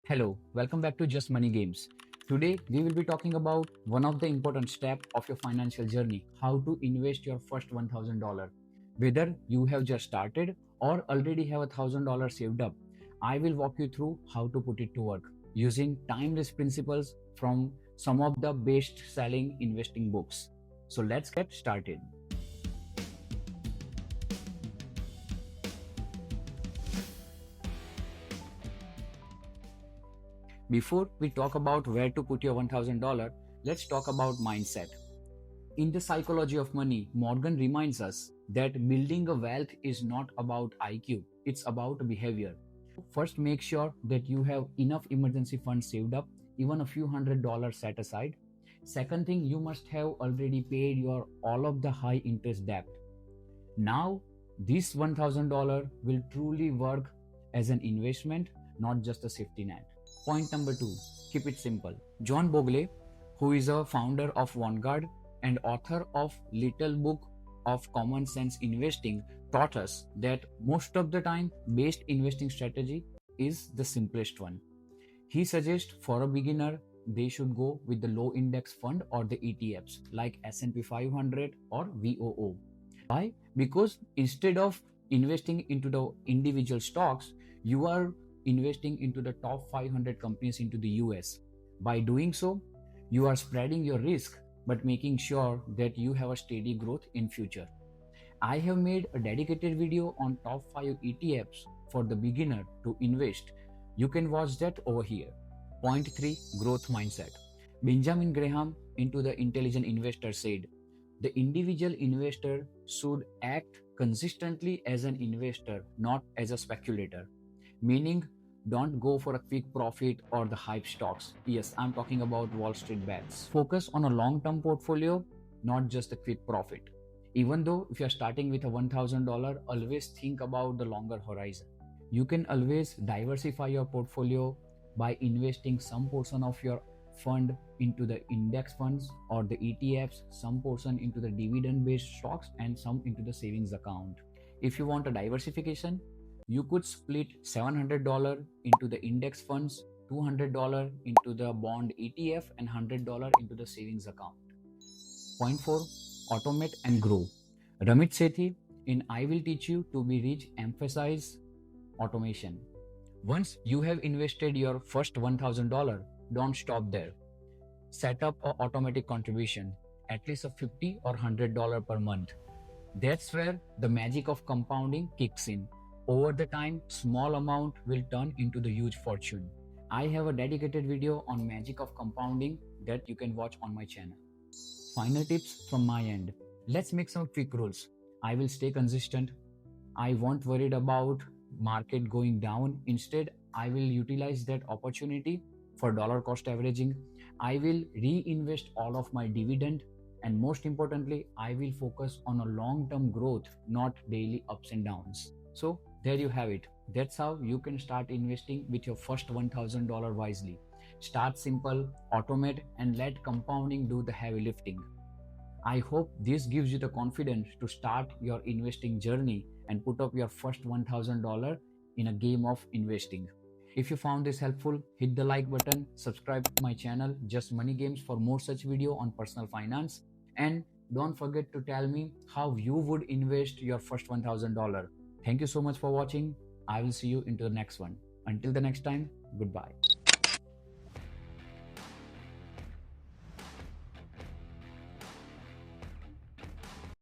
Hello, welcome back to Just Money Games. Today we will be talking about one of the important steps of your financial journey, how to invest your first $1,000. Whether you have just started or already have $1,000 saved up, I will walk you through how to put it to work using timeless principles from some of the best selling investing books. So let's get started. Before we talk about where to put your $1,000, let's talk about mindset. In the psychology of money, Morgan reminds us that building a wealth is not about IQ, it's about behavior. First, make sure that you have enough emergency funds saved up, even a few $100 set aside. Second thing, you must have already paid your all of the high interest debt. Now, this $1,000 will truly work as an investment, not just a safety net. Point number two, keep it simple. John Bogle, who is a founder of Vanguard and author of Little Book of Common Sense Investing, taught us that most of the time, best investing strategy is the simplest one. He suggests for a beginner, they should go with the low index fund or the ETFs like S&P 500 or VOO. Why? Because instead of investing into the individual stocks, you are investing into the top 500 companies into the US. By doing so, you are spreading your risk but making sure that you have a steady growth in future. I have made a dedicated video on top 5 ETFs for the beginner to invest. You can watch that over here. Point 3, growth mindset. Benjamin Graham into the Intelligent Investor said, the individual investor should act consistently as an investor, not as a speculator. Meaning, don't go for a quick profit or the hype stocks. Yes, I'm talking about Wall Street bets. Focus on a long-term portfolio, not just a quick profit. Even though if you're starting with a $1,000, always think about the longer horizon. You can always diversify your portfolio by investing some portion of your fund into the index funds or the ETFs, some portion into the dividend-based stocks, and some into the savings account. If you want a diversification, you could split $700 into the index funds, $200 into the bond ETF, and $100 into the savings account. Point 4, automate and grow. Ramit Sethi in I Will Teach You to Be Rich emphasize automation. Once you have invested your first $1,000, don't stop there. Set up an automatic contribution, at least a $50 or $100 per month. That's where the magic of compounding kicks in. Over the time, small amount will turn into the huge fortune. I have a dedicated video on magic of compounding that you can watch on my channel. Final tips from my end. Let's make some quick rules. I will stay consistent. I won't worried about market going down. Instead, I will utilize that opportunity for dollar cost averaging. I will reinvest all of my dividend, and most importantly, I will focus on a long-term growth, not daily ups and downs. So there you have it. That's how you can start investing with your first $1,000 wisely. Start simple, automate, and let compounding do the heavy lifting. I hope this gives you the confidence to start your investing journey and put up your first $1,000 in a game of investing. If you found this helpful, hit the like button, subscribe to my channel Just Money Games for more such video on personal finance, and don't forget to tell me how you would invest your first $1,000. Thank you so much for watching. I will see you into the next one. Until the next time, goodbye.